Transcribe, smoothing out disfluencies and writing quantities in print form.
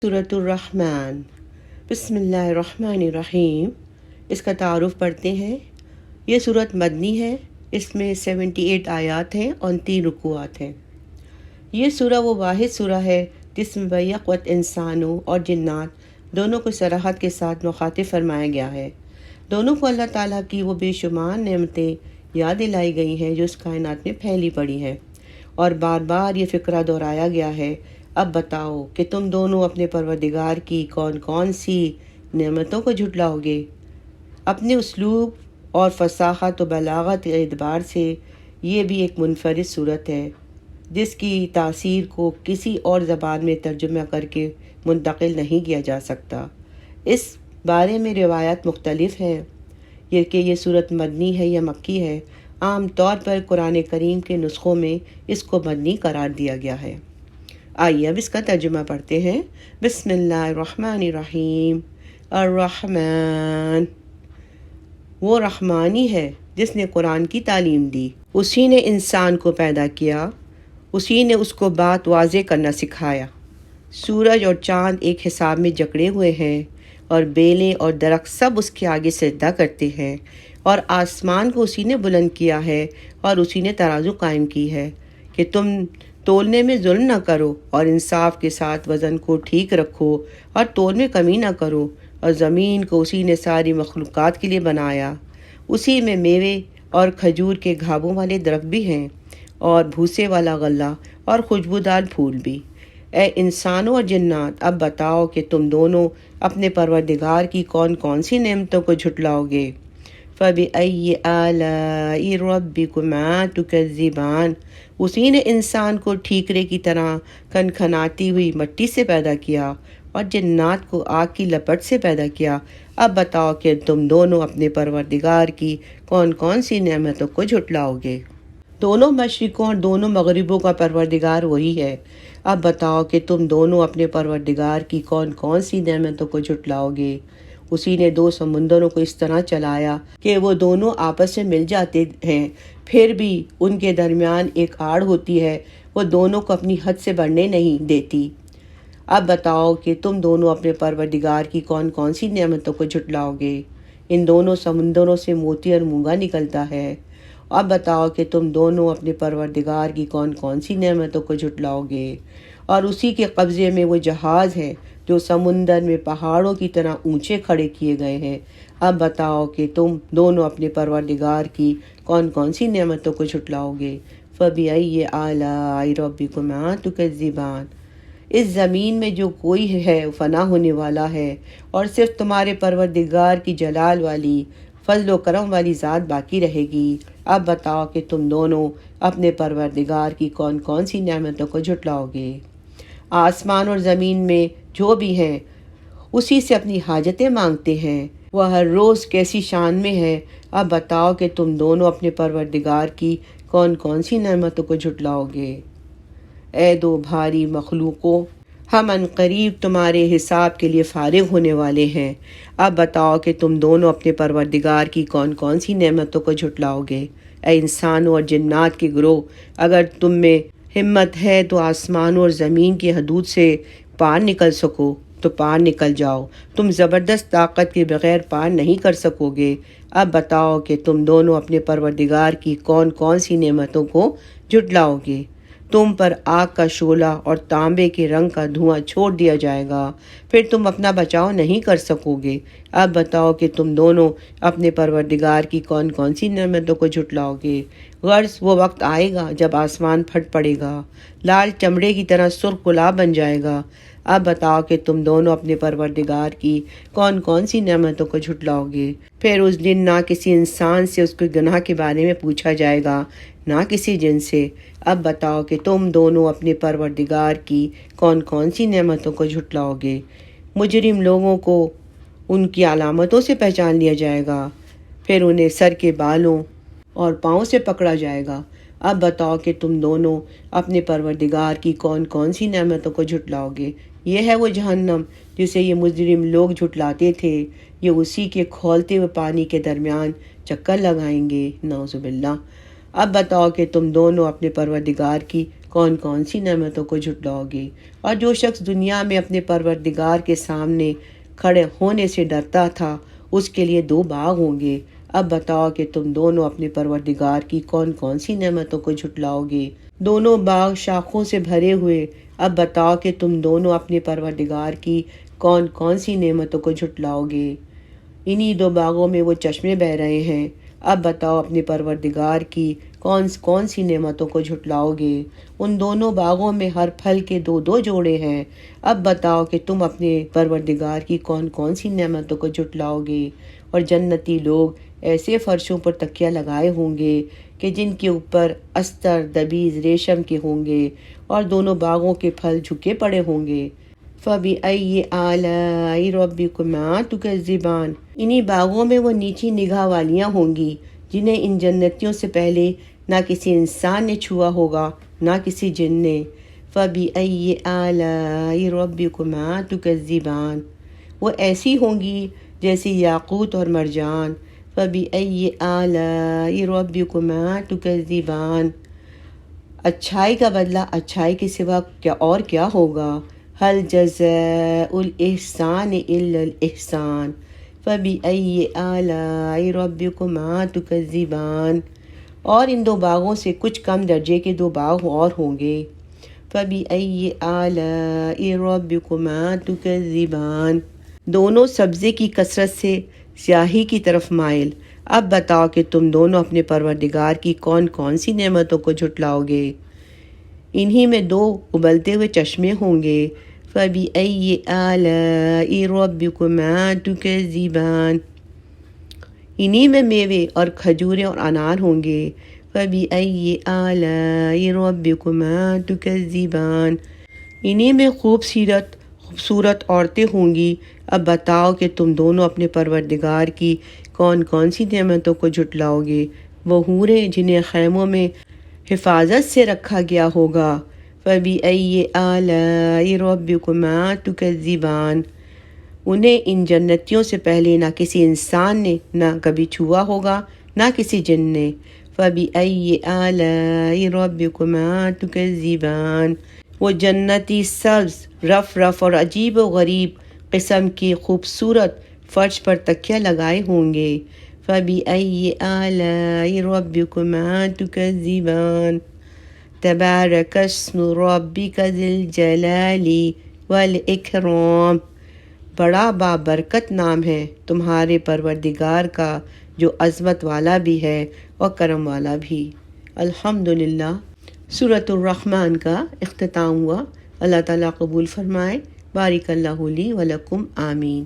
سورۃ الرحمن۔ بسم اللہ الرحمن الرحیم۔ اس کا تعارف پڑھتے ہیں۔ یہ سورت مدنی ہے، اس میں 78 آیات ہیں اور 3 رکوعات ہیں۔ یہ سورہ وہ واحد سورہ ہے جس میں بیک وقت انسانوں اور جنات دونوں کو صراحت کے ساتھ مخاطب فرمایا گیا ہے۔ دونوں کو اللہ تعالیٰ کی وہ بے شمار نعمتیں یاد دلائی گئی ہیں جو اس کائنات میں پھیلی پڑی ہیں، اور بار بار یہ فقرہ دہرایا گیا ہے، اب بتاؤ کہ تم دونوں اپنے پروردگار کی کون کون سی نعمتوں کو جھٹلاؤ گے۔ اپنے اسلوب اور فصاحت و بلاغت کے اعتبار سے یہ بھی ایک منفرد صورت ہے جس کی تاثیر کو کسی اور زبان میں ترجمہ کر کے منتقل نہیں کیا جا سکتا۔ اس بارے میں روایات مختلف ہیں یہ کہ یہ صورت مدنی ہے یا مکی ہے۔ عام طور پر قرآن کریم کے نسخوں میں اس کو مدنی قرار دیا گیا ہے۔ آئیے اب اس کا ترجمہ پڑھتے ہیں۔ بسم اللہ الرحمن الرحیم۔ الرحمن، وہ رحمانی ہے جس نے قرآن کی تعلیم دی۔ اسی نے انسان کو پیدا کیا، اسی نے اس کو بات واضح کرنا سکھایا۔ سورج اور چاند ایک حساب میں جکڑے ہوئے ہیں اور بیلیں اور درخت سب اس کے آگے سجدہ کرتے ہیں، اور آسمان کو اسی نے بلند کیا ہے اور اسی نے ترازو قائم کی ہے کہ تم تولنے میں ظلم نہ کرو اور انصاف کے ساتھ وزن کو ٹھیک رکھو اور تول میں کمی نہ کرو۔ اور زمین کو اسی نے ساری مخلوقات کے لیے بنایا، اسی میں میوے اور کھجور کے گھابوں والے درخت بھی ہیں، اور بھوسے والا غلہ اور خوشبودار پھول بھی۔ اے انسانوں اور جنات، اب بتاؤ کہ تم دونوں اپنے پروردگار کی کون کون سی نعمتوں کو جھٹلاؤ گے۔ فَبِأَيِّ آلَاءِ رَبِّكُمَا تُكَذِّبَانِ، اسی نے انسان کو ٹھیکرے کی طرح کھنکھناتی ہوئی مٹی سے پیدا کیا اور جنات کو آگ کی لپٹ سے پیدا کیا۔ اب بتاؤ کہ تم دونوں اپنے پروردگار کی کون کون سی نعمتوں کو جھٹلاؤ گے۔ دونوں مشرقوں اور دونوں مغربوں کا پروردگار وہی ہے۔ اب بتاؤ کہ تم دونوں اپنے پروردگار کی کون کون سی نعمتوں کو جھٹلاؤ گے۔ اسی نے 2 سمندروں کو اس طرح چلایا کہ وہ دونوں آپس میں مل جاتے ہیں، پھر بھی ان کے درمیان ایک آڑ ہوتی ہے، وہ دونوں کو اپنی حد سے بڑھنے نہیں دیتی۔ اب بتاؤ کہ تم دونوں اپنے پروردگار کی کون کون سی نعمتوں کو جھٹلاؤ گے۔ ان دونوں سمندروں سے موتی اور مونگا نکلتا ہے۔ اب بتاؤ کہ تم دونوں اپنے پروردگار کی کون کون سی نعمتوں کو جھٹلاؤ گے۔ اور اسی کے قبضے میں وہ جہاز ہیں جو سمندر میں پہاڑوں کی طرح اونچے کھڑے کیے گئے ہیں۔ اب بتاؤ کہ تم دونوں اپنے پروردگار کی کون کون سی نعمتوں کو جھٹلاؤ گے۔ فَبِأَيِّ آلَاءِ رَبِّكُمَا تُكَذِّبَانِ، اس زمین میں جو کوئی ہے فنا ہونے والا ہے، اور صرف تمہارے پروردگار کی جلال والی فضل و کرم والی ذات باقی رہے گی۔ اب بتاؤ کہ تم دونوں اپنے پروردگار کی کون کون سی نعمتوں کو جھٹلاؤ گے۔ آسمان اور زمین میں جو بھی ہیں اسی سے اپنی حاجتیں مانگتے ہیں، وہ ہر روز کیسی شان میں ہے۔ اب بتاؤ کہ تم دونوں اپنے پروردگار کی کون کون سی نعمتوں کو جھٹلاؤ گے۔ اے 2 بھاری مخلوقوں، ہم عنقریب تمہارے حساب کے لیے فارغ ہونے والے ہیں۔ اب بتاؤ کہ تم دونوں اپنے پروردگار کی کون کون سی نعمتوں کو جھٹلاؤ گے۔ اے انسانوں اور جنات کے گروہ، اگر تم میں ہمت ہے تو آسمانوں اور زمین کی حدود سے پار نکل سکو تو پار نکل جاؤ، تم زبردست طاقت کے بغیر پار نہیں کر سکو گے۔ اب بتاؤ کہ تم دونوں اپنے پروردگار کی کون کون سی نعمتوں کو جھٹلاؤ گے۔ تم پر آگ کا شعلہ اور تانبے کے رنگ کا دھواں چھوڑ دیا جائے گا، پھر تم اپنا بچاؤ نہیں کر سکو گے۔ اب بتاؤ کہ تم دونوں اپنے پروردگار کی کون کون سی نعمتوں کو جھٹلاؤ گے۔ غرض وہ وقت آئے گا جب آسمان پھٹ پڑے گا، لال چمڑے کی طرح سرخ گلاب بن جائے گا۔ اب بتاؤ کہ تم دونوں اپنے پروردگار کی کون کون سی نعمتوں کو جھٹلاؤ گے۔ پھر اس دن نہ کسی انسان سے اس کے گناہ کے بارے میں پوچھا جائے گا، نہ کسی جن سے۔ اب بتاؤ کہ تم دونوں اپنے پروردگار کی کون کون سی نعمتوں کو جھٹلاؤ گے۔ مجرم لوگوں کو ان کی علامتوں سے پہچان لیا جائے گا، پھر انہیں سر کے بالوں اور پاؤں سے پکڑا جائے گا۔ اب بتاؤ کہ تم دونوں اپنے پروردگار کی کون کون سی نعمتوں کو جھٹلاؤ گے۔ یہ ہے وہ جہنم جسے یہ مجرم لوگ جھٹلاتے تھے، یہ اسی کے کھولتے ہوئے پانی کے درمیان چکر لگائیں گے، نعوذ باللہ۔ اب بتاؤ کہ تم دونوں اپنے پروردگار کی کون کون سی نعمتوں کو جھٹلاؤ گے؟ اور جو شخص دنیا میں اپنے پروردگار کے سامنے کھڑے ہونے سے ڈرتا تھا اس کے لیے 2 باغ ہوں گے۔ اب بتاؤ کہ تم دونوں اپنے پروردگار کی کون کون سی نعمتوں کو جھٹلاؤ گے؟ دونوں باغ شاخوں سے بھرے ہوئے۔ اب بتاؤ کہ تم دونوں اپنے پروردگار کی کون کون سی نعمتوں کو جھٹلاؤ گے؟ انہی 2 باغوں میں وہ چشمے بہہ رہے ہیں۔ اب بتاؤ اپنے پروردگار کی کون سی نعمتوں کو جھٹلاؤ گے؟ ان دونوں باغوں میں ہر پھل کے 2 جوڑے ہیں۔ اب بتاؤ کہ تم اپنے پروردگار کی کون کون سی نعمتوں کو جھٹلاؤ گے؟ اور جنتی لوگ ایسے فرشوں پر تکیہ لگائے ہوں گے کہ جن کے اوپر استر دبیز ریشم کے ہوں گے، اور دونوں باغوں کے پھل جھکے پڑے ہوں گے۔ فَبِأَيِّ آلَاءِ رَبِّكُمَا تُكَذِّبَانِ، انہی باغوں میں وہ نیچی نگاہ والیاں ہوں گی جنہیں ان جنتیوں سے پہلے نہ کسی انسان نے چھوا ہوگا نہ کسی جن نے۔ فَبِأَيِّ آلَاءِ رَبِّكُمَا تُكَذِّبَانِ، وہ ایسی ہوں گی جیسے یاقوت اور مرجان۔ فَبِأَيِّ آلَاءِ رَبِّكُمَا تُكَذِّبَانِ، اچھائی کا بدلہ اچھائی کے سوا کیا ہوگا؟ هل جزاء الإحسان إلا الإحسان فبأي آلاء ربكما تكذبان، اور ان 2 باغوں سے کچھ کم درجے کے 2 باغ اور ہوں گے۔ فبأي آلاء ربكما تكذبان، دونوں سبزے کی کثرت سے سیاہی کی طرف مائل۔ اب بتاؤ کہ تم دونوں اپنے پروردگار کی کون کون سی نعمتوں کو جھٹلاؤ گے؟ انہی میں 2 ابلتے ہوئے چشمے ہوں گے۔ فَبِأَيِّ آلَاءِ رَبِّكُمَا تُكَذِّبَانِ، انہی میں میوے اور کھجوریں اور انار ہوں گے۔ فَبِأَيِّ آلَاءِ رَبِّكُمَا تُكَذِّبَانِ، انہی میں خوبصورت عورتیں ہوں گی۔ اب بتاؤ کہ تم دونوں اپنے پروردگار کی کون کون سی نعمتوں کو جھٹلاؤ گے؟ وہ حوریں جنہیں خیموں میں حفاظت سے رکھا گیا ہوگا۔ فَبِأَيِّ آلَاءِ رَبِّكُمَا تُكَذِّبَانِ، انہیں ان جنتیوں سے پہلے نہ کسی انسان نے نہ کبھی چھوا ہوگا نہ کسی جن نے۔ فَبِأَيِّ آلَاءِ رَبِّكُمَا تُكَذِّبَانِ، وہ جنتی سبز رف اور عجیب و غریب قسم کی خوبصورت فرش پر تکیہ لگائے ہوں گے۔ فَبِأَيِّ آلَاءِ رَبِّكُمَا تُكَذِّبَانِ، تبارک اسم ربک ذی الجلال والاکرام، بڑا بابرکت نام ہے تمہارے پروردگار کا جو عظمت والا بھی ہے اور کرم والا بھی۔ الحمدللہ، سورۃ الرحمن کا اختتام ہوا۔ اللہ تعالیٰ قبول فرمائے۔ بارک اللہ لی ولکم، آمین۔